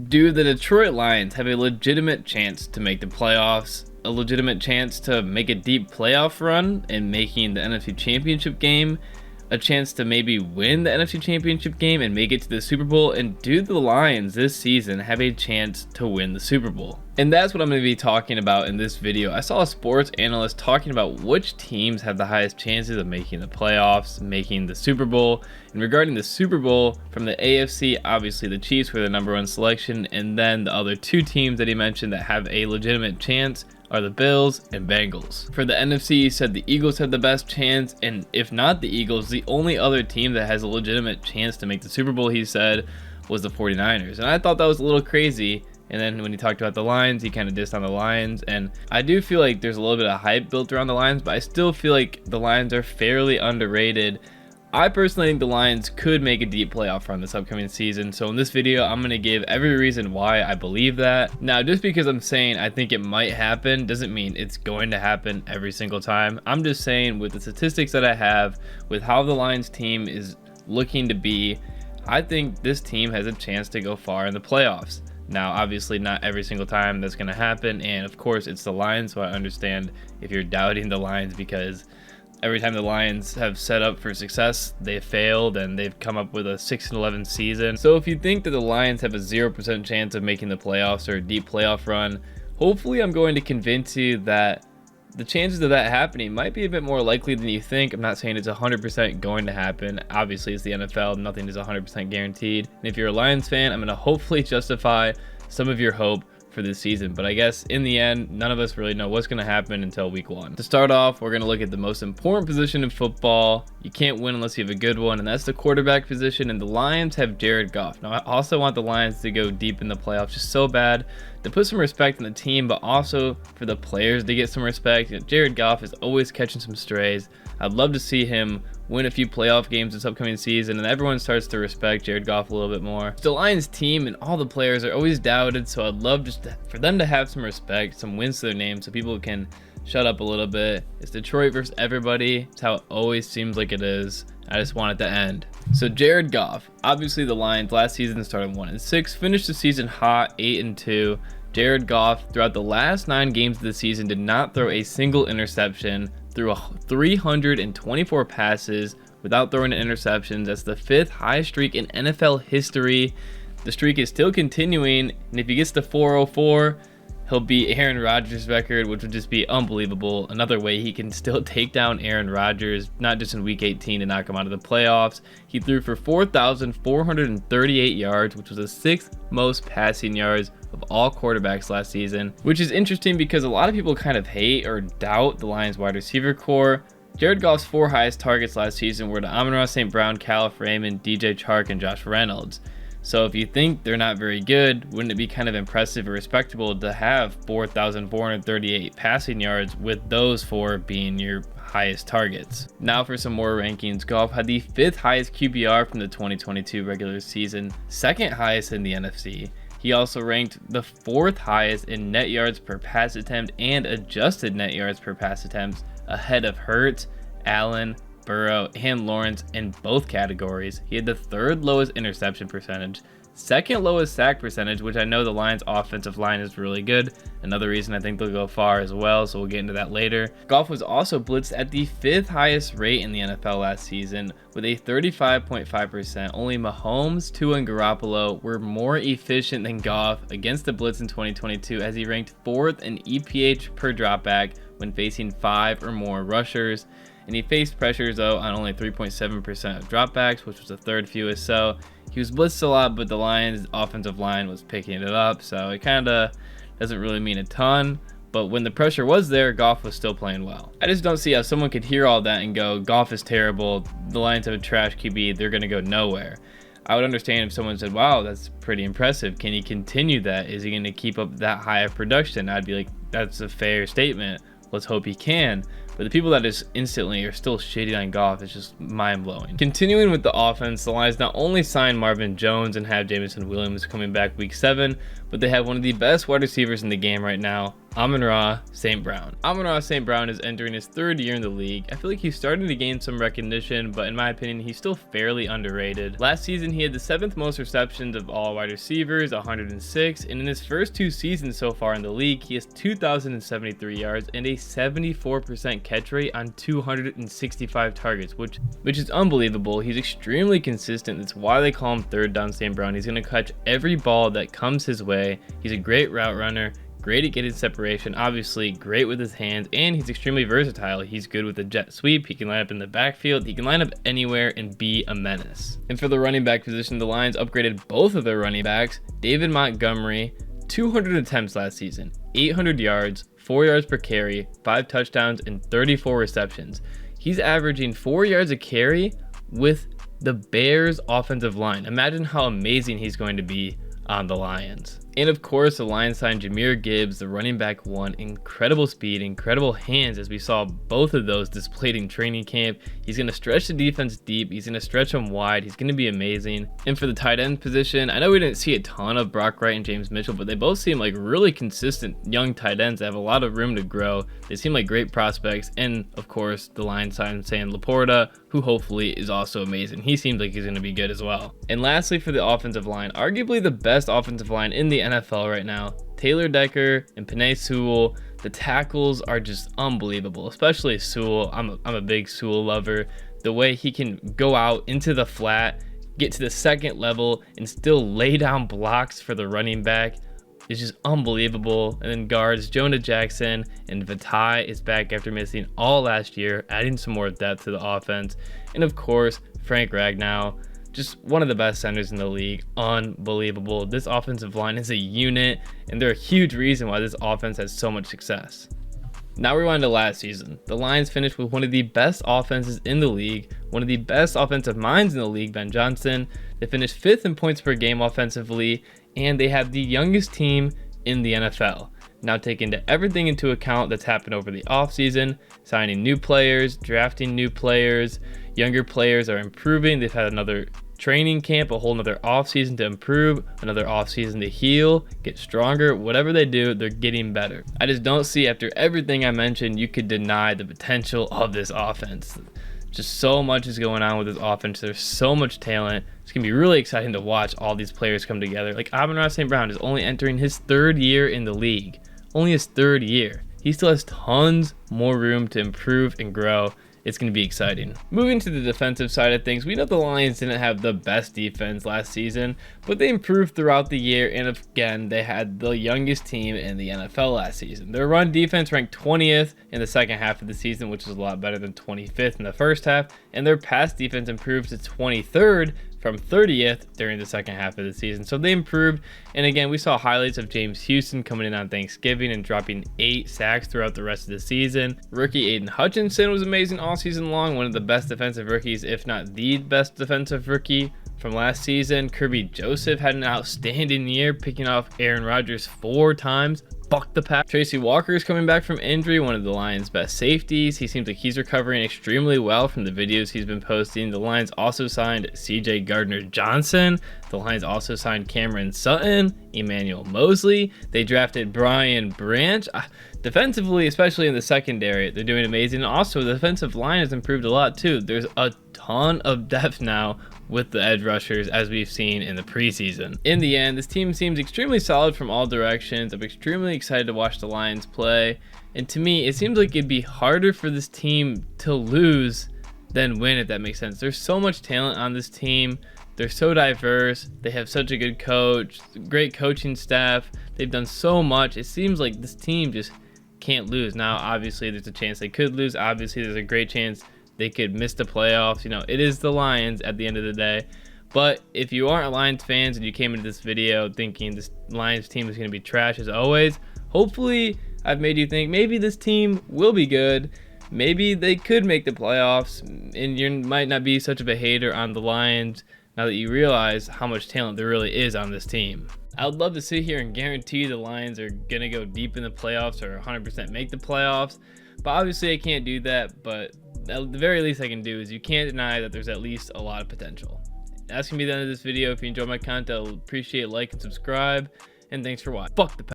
Do the Detroit Lions have a legitimate chance to make the playoffs, a legitimate chance to make a deep playoff run and making the NFC Championship game, a chance to maybe win the NFC Championship game and make it to the Super Bowl? And do the Lions this season have a chance to win the Super Bowl? And that's what I'm going to be talking about in this video. I saw a sports analyst talking about which teams have the highest chances of making the playoffs, making the Super Bowl. And regarding the Super Bowl, from the AFC, obviously the Chiefs were the #1 selection, and then the other two teams that he mentioned that have a legitimate chance are the Bills and Bengals. For the NFC, he said the Eagles have the best chance, and if not the Eagles, the only other team that has a legitimate chance to make the Super Bowl, he said, was the 49ers. And I thought that was a little crazy. And then when he talked about the Lions, he kind of dissed on the Lions. And I do feel like there's a little bit of hype built around the Lions, but I still feel like the Lions are fairly underrated. I personally think the Lions could make a deep playoff run this upcoming season. So in this video, I'm going to give every reason why I believe that. Now, just because I'm saying I think it might happen doesn't mean it's going to happen every single time. I'm just saying with the statistics that I have, with how the Lions team is looking to be, I think this team has a chance to go far in the playoffs. Now, obviously not every single time that's going to happen. And of course, it's the Lions. So I understand if you're doubting the Lions, because every time the Lions have set up for success, they failed and they've come up with a 6-11 season. So if you think that the Lions have a 0% chance of making the playoffs or a deep playoff run, hopefully I'm going to convince you that the chances of that happening might be a bit more likely than you think. I'm not saying it's 100% going to happen. Obviously, it's the NFL. Nothing is 100% guaranteed. And if you're a Lions fan, I'm going to hopefully justify some of your hope for this season. But I guess in the end, none of us really know what's going to happen until week 1. To start off, we're going to look at the most important position in football. You can't win unless you have a good one, and that's the quarterback position. And the Lions have Jared Goff. Now, I also want the Lions to go deep in the playoffs just so bad, to put some respect in the team, but also for the players to get some respect. You know, Jared Goff is always catching some strays. I'd love to see him win a few playoff games this upcoming season, and everyone starts to respect Jared Goff a little bit more. The Lions team and all the players are always doubted, so I'd love just for them to have some respect, some wins to their name, so people can shut up a little bit. It's Detroit versus everybody. It's how it always seems like it is. I just want it to end. So Jared Goff, obviously the Lions last season started 1-6, finished the season hot 8-2. Jared Goff, throughout the last 9 games of the season, did not throw a single interception, threw 324 passes without throwing an interception. That's the 5th highest streak in NFL history. The streak is still continuing, and if he gets to 404, he'll beat Aaron Rodgers' record, which would just be unbelievable. Another way he can still take down Aaron Rodgers, not just in Week 18 to knock him out of the playoffs. He threw for 4,438 yards, which was the 6th most passing yards of all quarterbacks last season, which is interesting because a lot of people kind of hate or doubt the Lions wide receiver core. Jared Goff's 4 highest targets last season were to Amon-Ra St. Brown, Calif Raymond, DJ Chark, and Josh Reynolds. So if you think they're not very good, wouldn't it be kind of impressive or respectable to have 4,438 passing yards with those 4 being your highest targets? Now for some more rankings. Goff had the 5th highest QBR from the 2022 regular season, 2nd highest in the NFC. He also ranked the 4th highest in net yards per pass attempt and adjusted net yards per pass attempts, ahead of Hurts, Allen, Burrow, and Lawrence in both categories. He had the 3rd lowest interception percentage, 2nd lowest sack percentage, which I know the Lions offensive line is really good. Another reason I think they'll go far as well, so we'll get into that later. Goff was also blitzed at the 5th highest rate in the NFL last season with a 35.5%. Only Mahomes, Tua, and Garoppolo were more efficient than Goff against the blitz in 2022, as he ranked 4th in EPH per dropback when facing 5 or more rushers. And he faced pressures though on only 3.7% of dropbacks, which was the 3rd fewest. So he was blitzed a lot, but the Lions offensive line was picking it up, so it kind of doesn't really mean a ton. But when the pressure was there, Goff was still playing well. I just don't see how someone could hear all that and go, Goff is terrible, the Lions have a trash QB, they're going to go nowhere. I would understand if someone said, wow, that's pretty impressive. Can he continue that? Is he going to keep up that high of production? I'd be like, that's a fair statement. Let's hope he can. But the people that just instantly are still shitting on Goff is just mind-blowing. Continuing with the offense, the Lions not only signed Marvin Jones and have Jameson Williams coming back week 7, but they have one of the best wide receivers in the game right now, Amon-Ra St. Brown. Amon-Ra St. Brown is entering his third year in the league. I feel like he's starting to gain some recognition, but in my opinion, he's still fairly underrated. Last season, he had the 7th most receptions of all wide receivers, 106, and in his first 2 seasons so far in the league, he has 2,073 yards and a 74% catch rate on 265 targets, which is unbelievable. He's extremely consistent. That's why they call him third down St. Brown. He's going to catch every ball that comes his way. He's a great route runner, great at getting separation, obviously great with his hands, and he's extremely versatile. He's good with a jet sweep. He can line up in the backfield. He can line up anywhere and be a menace. And for the running back position, the Lions upgraded both of their running backs. David Montgomery, 200 attempts last season, 800 yards, 4 yards per carry, 5 touchdowns, and 34 receptions. He's averaging 4 yards a carry with the Bears offensive line. Imagine how amazing he's going to be on the Lions. And of course, the Lions signed Jahmyr Gibbs, the running back one. Incredible speed, incredible hands, as we saw both of those displayed in training camp. He's going to stretch the defense deep. He's going to stretch them wide. He's going to be amazing. And for the tight end position, I know we didn't see a ton of Brock Wright and James Mitchell, but they both seem like really consistent young tight ends that have a lot of room to grow. They seem like great prospects. And of course, the Lions signed Sam Laporta, who hopefully is also amazing. He seems like he's going to be good as well. And lastly, for the offensive line, arguably the best offensive line in the NFL right now, Taylor Decker and Penei Sewell. The tackles are just unbelievable, especially Sewell. I'm a big Sewell lover. The way he can go out into the flat, get to the second level, and still lay down blocks for the running back is just unbelievable. And then guards, Jonah Jackson and Vitae is back after missing all last year, adding some more depth to the offense. And of course, Frank Ragnow, just one of the best centers in the league. Unbelievable. This offensive line is a unit, and they're a huge reason why this offense has so much success. Now rewind to last season. The Lions finished with one of the best offenses in the league, one of the best offensive minds in the league, Ben Johnson. They finished 5th in points per game offensively, and they have the youngest team in the NFL. Now take everything into account that's happened over the offseason, signing new players, drafting new players, younger players are improving. They've had another training camp, a whole nother offseason to improve, another offseason to heal, get stronger. Whatever they do, they're getting better. I just don't see, after everything I mentioned, you could deny the potential of this offense. Just so much is going on with this offense. There's so much talent. It's going to be really exciting to watch all these players come together. Like Amon-Ra St. Brown is only entering his 3rd year in the league. Only his 3rd year. He still has tons more room to improve and grow. It's going to be exciting. Moving to the defensive side of things, we know the Lions didn't have the best defense last season, but they improved throughout the year, and again, they had the youngest team in the NFL last season. Their run defense ranked 20th in the second half of the season, which is a lot better than 25th in the first half, and their pass defense improved to 23rd from 30th during the second half of the season. So they improved. And again, we saw highlights of James Houston coming in on Thanksgiving and dropping 8 sacks throughout the rest of the season. Rookie Aiden Hutchinson was amazing all season long, one of the best defensive rookies, if not the best defensive rookie from last season. Kirby Joseph had an outstanding year, picking off Aaron Rodgers 4 times. Fuck the pack. Tracy Walker is coming back from injury, one of the Lions' best safeties. He seems like he's recovering extremely well from the videos he's been posting. The Lions also signed CJ Gardner-Johnson. The Lions also signed Cameron Sutton, Emmanuel Mosley. They drafted Brian Branch. Defensively, especially in the secondary, they're doing amazing. Also, the defensive line has improved a lot too. There's a ton of depth now with the edge rushers, as we've seen in the preseason. In the end, this team seems extremely solid from all directions. I'm extremely excited to watch the Lions play. And to me, it seems like it'd be harder for this team to lose than win, if that makes sense. There's so much talent on this team. They're so diverse. They have such a good coach, great coaching staff. They've done so much. It seems like this team just can't lose. Now, obviously, there's a chance they could lose. Obviously, there's a great chance they could miss the playoffs. You know, it is the Lions at the end of the day. But if you aren't Lions fans and you came into this video thinking this Lions team is going to be trash as always, hopefully I've made you think maybe this team will be good. Maybe they could make the playoffs, and you might not be such of a hater on the Lions now that you realize how much talent there really is on this team. I would love to sit here and guarantee the Lions are going to go deep in the playoffs or 100% make the playoffs, but obviously I can't do that. But at the very least I can do is you can't deny that there's at least a lot of potential. That's going to be the end of this video. If you enjoyed my content, I'll appreciate a like and subscribe, and thanks for watching. Fuck the